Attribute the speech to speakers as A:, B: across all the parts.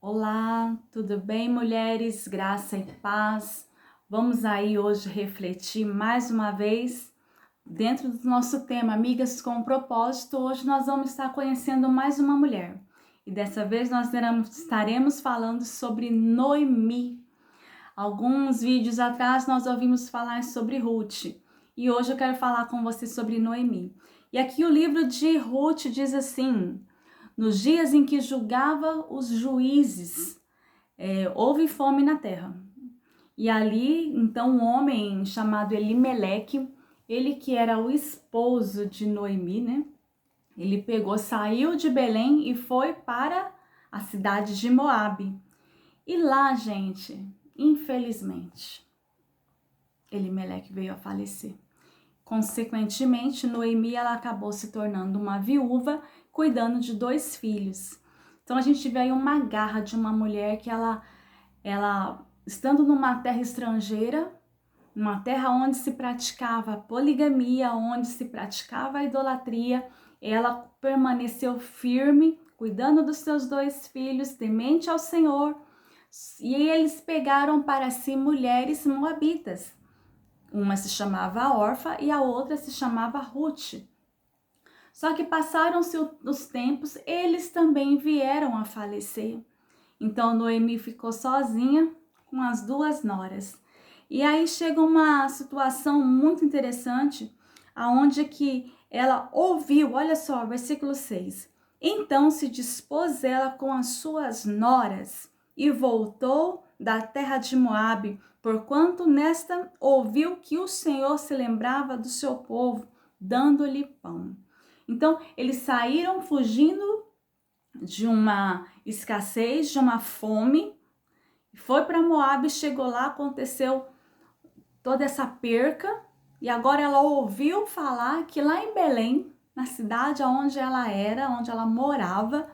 A: Olá, tudo bem, mulheres? Graça e paz. Vamos aí hoje refletir mais uma vez dentro do nosso tema Amigas com Propósito. Hoje nós vamos estar conhecendo mais uma mulher e dessa vez nós estaremos falando sobre Noemi. Alguns vídeos atrás nós ouvimos falar sobre Ruth e hoje eu quero falar com você sobre Noemi. E aqui o livro de Ruth diz assim: nos dias em que julgava os juízes, houve fome na terra. E ali, então, um homem chamado Elimeleque, ele que era o esposo de Noemi, né? Ele saiu de Belém e foi para a cidade de Moabe. E lá, gente, infelizmente, Elimeleque veio a falecer. Consequentemente, Noemi ela acabou se tornando uma viúva, cuidando de 2 filhos. Então a gente vê aí uma garra de uma mulher que ela estando numa terra estrangeira, uma terra onde se praticava a poligamia, onde se praticava a idolatria, ela permaneceu firme, cuidando dos seus 2 filhos, temente ao Senhor, e eles pegaram para si mulheres moabitas. Uma se chamava Orfa e a outra se chamava Ruth. Só que passaram-se os tempos, eles também vieram a falecer. Então Noemi ficou sozinha com as 2 noras. E aí chega uma situação muito interessante, aonde que ela ouviu, olha só, versículo 6. Então se dispôs ela com as suas noras e voltou da terra de Moabe, porquanto nesta ouviu que o Senhor se lembrava do seu povo, dando-lhe pão. Então eles saíram fugindo de uma escassez, de uma fome, foi para Moabe, chegou lá, aconteceu toda essa perca, e agora ela ouviu falar que lá em Belém, na cidade onde ela era, onde ela morava,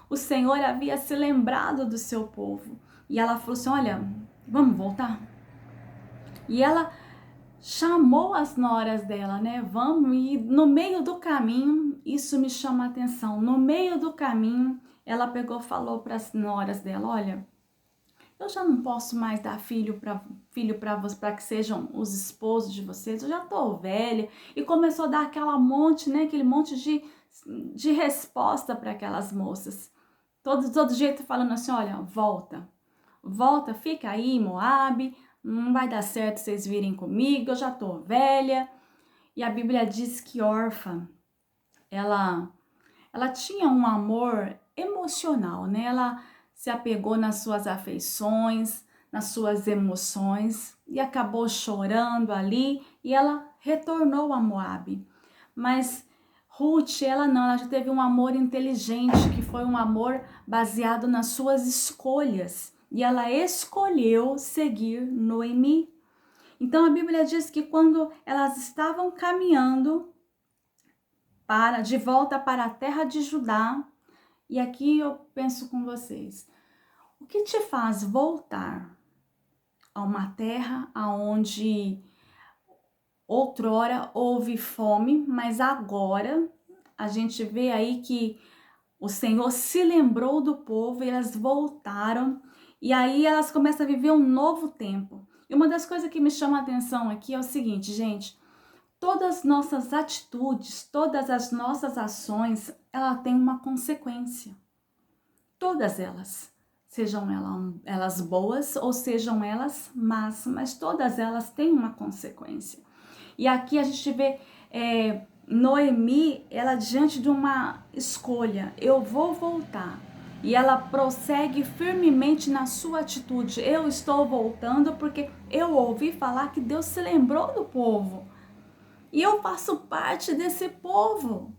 A: o Senhor havia se lembrado do seu povo. E ela falou assim: olha, vamos voltar? E ela chamou as noras dela, né? Vamos, e no meio do caminho, isso me chama a atenção. No meio do caminho, ela pegou, falou para as noras dela: olha, eu já não posso mais dar para que sejam os esposos de vocês. Eu já tô velha. E começou a dar aquele monte de resposta para aquelas moças. Todo jeito falando assim: olha, volta, fica aí, Moabe, não vai dar certo vocês virem comigo, eu já tô velha. E a Bíblia diz que Orfa, ela tinha um amor emocional, né? Ela se apegou nas suas afeições, nas suas emoções e acabou chorando ali e ela retornou a Moabe. Mas Ruth, ela não, ela já teve um amor inteligente, que foi um amor baseado nas suas escolhas. E ela escolheu seguir Noemi. Então a Bíblia diz que quando elas estavam caminhando de volta para a terra de Judá, e aqui eu penso com vocês, o que te faz voltar a uma terra onde outrora houve fome, mas agora a gente vê aí que o Senhor se lembrou do povo e elas voltaram, e aí elas começam a viver um novo tempo. E uma das coisas que me chama a atenção aqui é o seguinte, gente: todas as nossas atitudes, todas as nossas ações, ela tem uma consequência. Todas elas. Sejam elas boas ou sejam elas más, mas todas elas têm uma consequência. E aqui a gente vê Noemi, ela diante de uma escolha: eu vou voltar. E ela prossegue firmemente na sua atitude: eu estou voltando porque eu ouvi falar que Deus se lembrou do povo. E eu faço parte desse povo.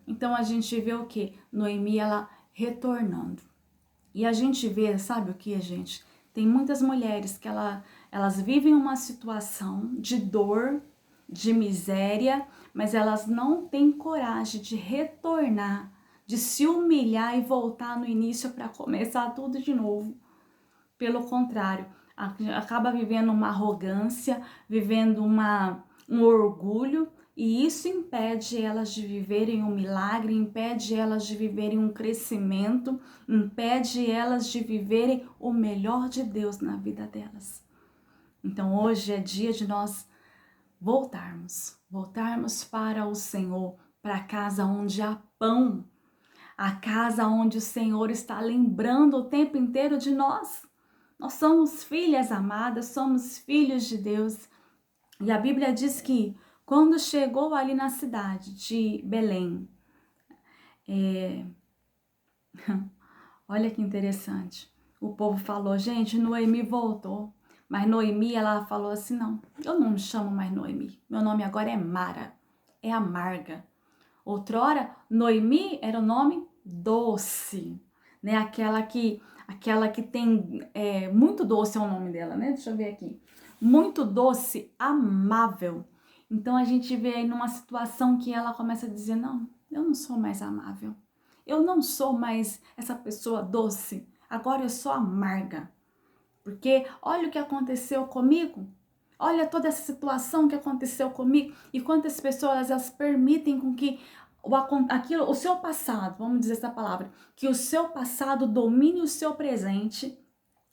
A: Então a gente vê o que? Noemi, ela retornando. E a gente vê, sabe o que, gente? Tem muitas mulheres que elas vivem uma situação de dor, de miséria, mas elas não têm coragem de retornar, de se humilhar e voltar no início para começar tudo de novo. Pelo contrário, acaba vivendo uma arrogância, vivendo um orgulho E isso impede elas de viverem um milagre, impede elas de viverem um crescimento, impede elas de viverem o melhor de Deus na vida delas. Então hoje é dia de nós voltarmos para o Senhor, para a casa onde há pão, a casa onde o Senhor está lembrando o tempo inteiro de nós. Nós somos filhas amadas, somos filhos de Deus. E a Bíblia diz que quando chegou ali na cidade de Belém, olha que interessante, o povo falou, gente, Noemi voltou. Mas Noemi, ela falou assim, não, eu não me chamo mais Noemi, meu nome agora é Mara, é amarga. Outrora, Noemi era o nome doce, né? Aquela que tem, muito doce é o nome dela, né? Deixa eu ver aqui. Muito doce, amável. Então a gente vê aí numa situação que ela começa a dizer, não, eu não sou mais amável. Eu não sou mais essa pessoa doce. Agora eu sou amarga. Porque olha o que aconteceu comigo. Olha toda essa situação que aconteceu comigo e quantas pessoas elas permitem com que o seu passado, vamos dizer essa palavra, que o seu passado domine o seu presente,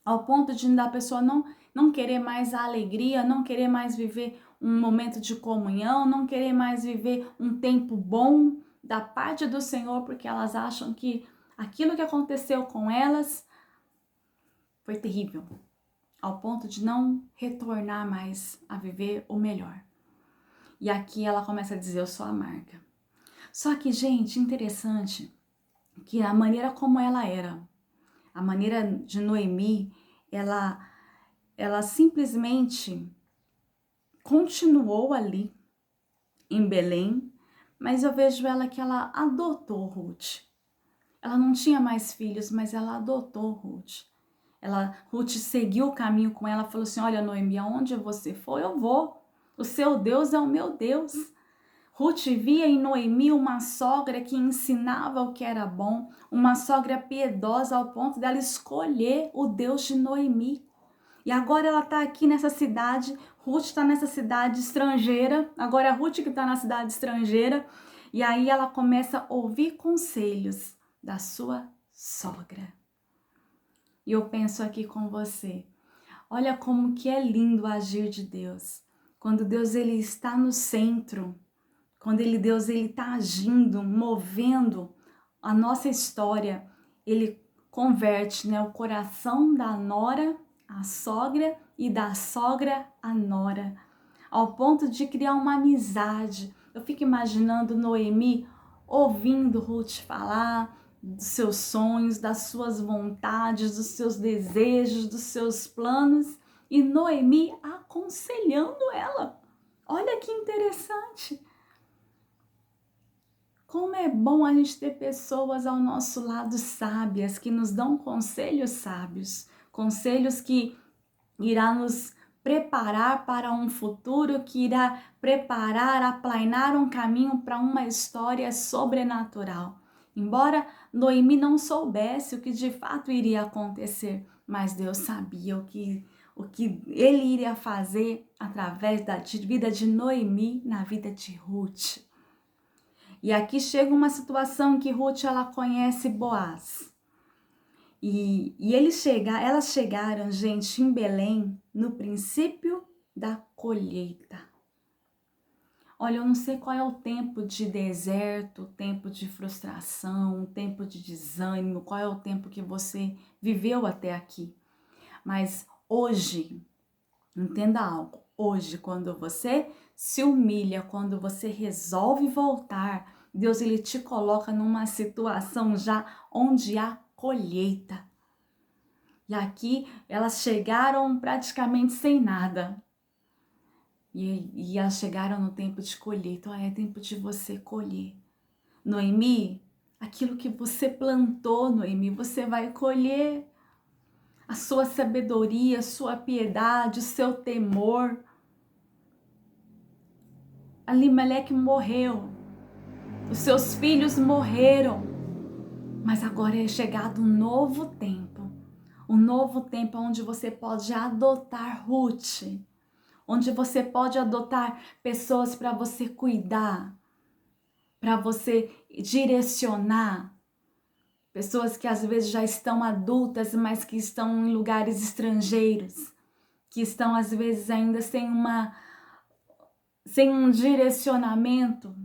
A: ao ponto de a pessoa não querer mais a alegria, não querer mais viver um momento de comunhão, não querer mais viver um tempo bom da parte do Senhor, porque elas acham que aquilo que aconteceu com elas foi terrível, ao ponto de não retornar mais a viver o melhor. E aqui ela começa a dizer, eu sou amarga. Só que, gente, interessante que a maneira como ela era, a maneira de Noemi, ela simplesmente continuou ali em Belém, mas eu vejo ela que ela adotou Ruth. Ela não tinha mais filhos, mas ela adotou Ruth. Ruth seguiu o caminho com ela, falou assim, olha Noemi, aonde você for, eu vou. O seu Deus é o meu Deus. Ruth via em Noemi uma sogra que ensinava o que era bom, uma sogra piedosa ao ponto dela escolher o Deus de Noemi. E agora ela está aqui nessa cidade, Ruth está nessa cidade estrangeira, agora é a Ruth que está na cidade estrangeira, e aí ela começa a ouvir conselhos da sua sogra. E eu penso aqui com você, olha como que é lindo o agir de Deus. Quando Deus ele está no centro, quando Deus ele está agindo, movendo a nossa história, ele converte, né, o coração da nora à sogra e da sogra à nora, ao ponto de criar uma amizade. Eu fico imaginando Noemi ouvindo Ruth falar dos seus sonhos, das suas vontades, dos seus desejos, dos seus planos, e Noemi aconselhando ela. Olha que interessante. Como é bom a gente ter pessoas ao nosso lado sábias, que nos dão conselhos sábios, conselhos que irá nos preparar para um futuro, que irá preparar, aplainar um caminho para uma história sobrenatural. Embora Noemi não soubesse o que de fato iria acontecer, mas Deus sabia o que ele iria fazer através da vida de Noemi na vida de Ruth. E aqui chega uma situação que Ruth ela conhece Boaz. E elas chegaram, gente, em Belém no princípio da colheita. Olha, eu não sei qual é o tempo de deserto, o tempo de frustração, o tempo de desânimo, qual é o tempo que você viveu até aqui. Mas hoje, entenda algo, hoje quando você se humilha, quando você resolve voltar, Deus ele te coloca numa situação já onde há colheita. E aqui elas chegaram praticamente sem nada. E elas chegaram no tempo de colheita. É tempo de você colher. Noemi, aquilo que você plantou, Noemi, você vai colher. A sua sabedoria, a sua piedade, o seu temor. Elimeleque morreu. Os seus filhos morreram. Mas agora é chegado um novo tempo. Um novo tempo onde você pode adotar Ruth. onde você pode adotar pessoas para você cuidar, para você direcionar, pessoas que às vezes já estão adultas, mas que estão em lugares estrangeiros, que estão às vezes ainda sem um direcionamento,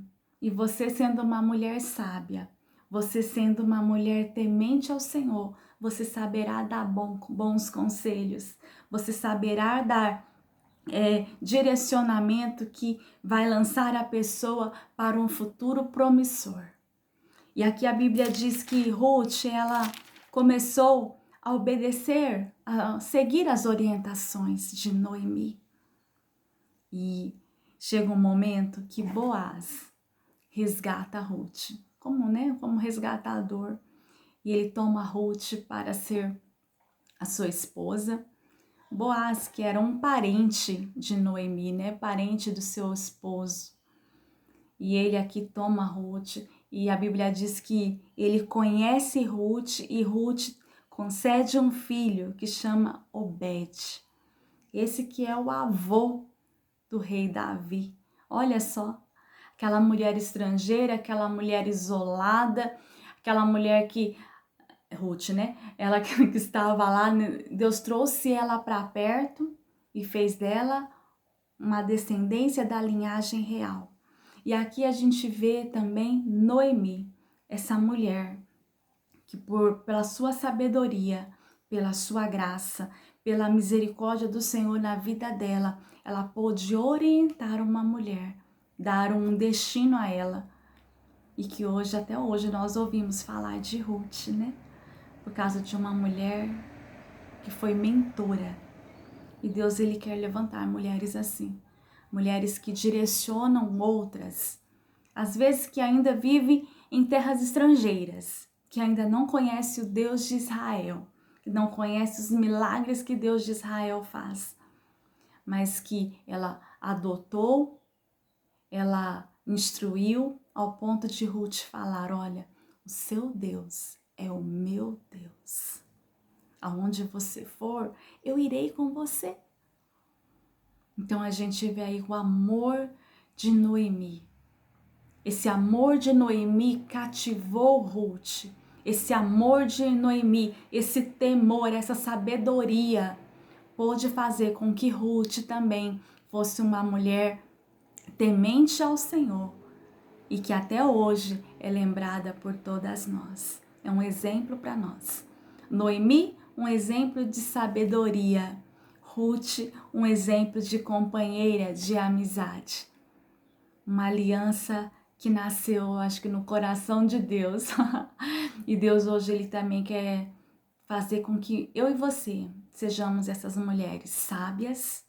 A: e você sendo uma mulher sábia, você sendo uma mulher temente ao Senhor, você saberá dar bons conselhos, você saberá dar direcionamento que vai lançar a pessoa para um futuro promissor. E aqui a Bíblia diz que Ruth, ela começou a obedecer, a seguir as orientações de Noemi. E chega um momento que Boaz resgata Ruth, como resgatador. E ele toma Ruth para ser a sua esposa. Boaz, que era um parente de Noemi, parente do seu esposo. E ele aqui toma Ruth, e a Bíblia diz que ele conhece Ruth, e Ruth concede um filho que chama Obed. Esse que é o avô do rei Davi. Olha só, aquela mulher estrangeira, aquela mulher isolada, aquela mulher que Ruth, ela que estava lá, Deus trouxe ela para perto e fez dela uma descendência da linhagem real. E aqui a gente vê também Noemi, essa mulher que pela sua sabedoria, pela sua graça, pela misericórdia do Senhor na vida dela, ela pôde orientar uma mulher, dar um destino a ela. E que hoje, até hoje, nós ouvimos falar de Ruth, por causa de uma mulher que foi mentora. E Deus, ele quer levantar mulheres assim, mulheres que direcionam outras, às vezes que ainda vivem em terras estrangeiras, que ainda não conhece o Deus de Israel, que não conhece os milagres que Deus de Israel faz, mas que ela adotou, ela instruiu ao ponto de Ruth falar: olha, o seu Deus é o meu Deus. Aonde você for, eu irei com você. Então a gente vê aí o amor de Noemi. Esse amor de Noemi cativou Ruth. Esse amor de Noemi, esse temor, essa sabedoria, pôde fazer com que Ruth também fosse uma mulher temente ao Senhor e que até hoje é lembrada por todas nós. É um exemplo para nós. Noemi, um exemplo de sabedoria. Ruth, um exemplo de companheira, de amizade. Uma aliança que nasceu, acho que no coração de Deus. E Deus hoje, ele também quer fazer com que eu e você sejamos essas mulheres sábias,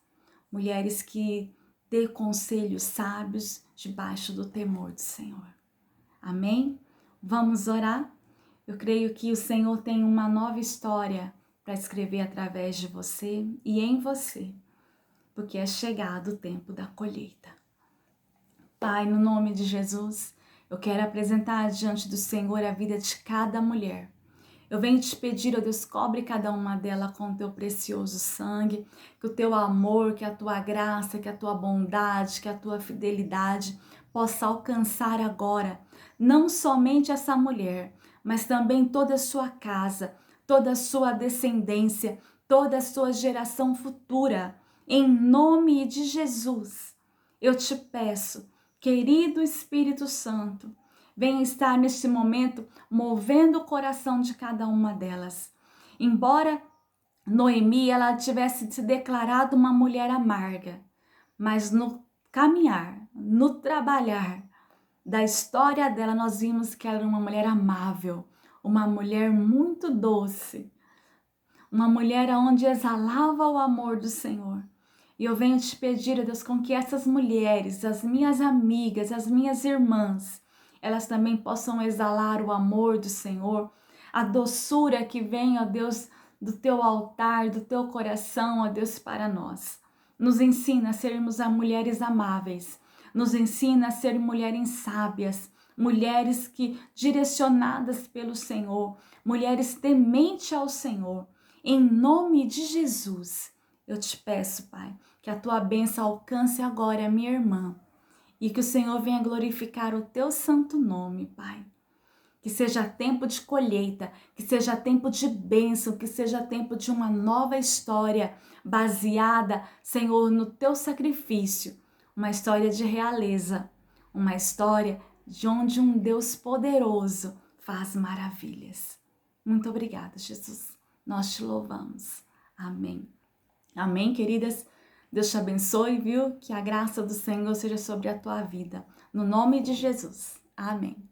A: mulheres que dê conselhos sábios debaixo do temor do Senhor. Amém? Vamos orar? Eu creio que o Senhor tem uma nova história para escrever através de você e em você, porque é chegado o tempo da colheita. Pai, no nome de Jesus, eu quero apresentar diante do Senhor a vida de cada mulher. Eu venho te pedir, ó Deus, cobre cada uma delas com o teu precioso sangue, que o teu amor, que a tua graça, que a tua bondade, que a tua fidelidade possa alcançar agora, não somente essa mulher, mas também toda a sua casa, toda a sua descendência, toda a sua geração futura. Em nome de Jesus, eu te peço, querido Espírito Santo, venha estar neste momento movendo o coração de cada uma delas. Embora Noemi ela tivesse se declarado uma mulher amarga, mas no caminhar, no trabalhar da história dela, nós vimos que ela era uma mulher amável, uma mulher muito doce, uma mulher onde exalava o amor do Senhor. E eu venho te pedir, Deus, com que essas mulheres, as minhas amigas, as minhas irmãs, elas também possam exalar o amor do Senhor, a doçura que vem, ó Deus, do teu altar, do teu coração, ó Deus, para nós. Nos ensina a sermos mulheres amáveis, nos ensina a ser mulheres sábias, mulheres que direcionadas pelo Senhor, mulheres temente ao Senhor. Em nome de Jesus, eu te peço, Pai, que a tua bênção alcance agora a minha irmã e que o Senhor venha glorificar o teu santo nome, Pai. Que seja tempo de colheita, que seja tempo de bênção, que seja tempo de uma nova história baseada, Senhor, no teu sacrifício. Uma história de realeza, uma história de onde um Deus poderoso faz maravilhas. Muito obrigada, Jesus. Nós te louvamos. Amém. Amém, queridas? Deus te abençoe, viu? Que a graça do Senhor seja sobre a tua vida. No nome de Jesus. Amém.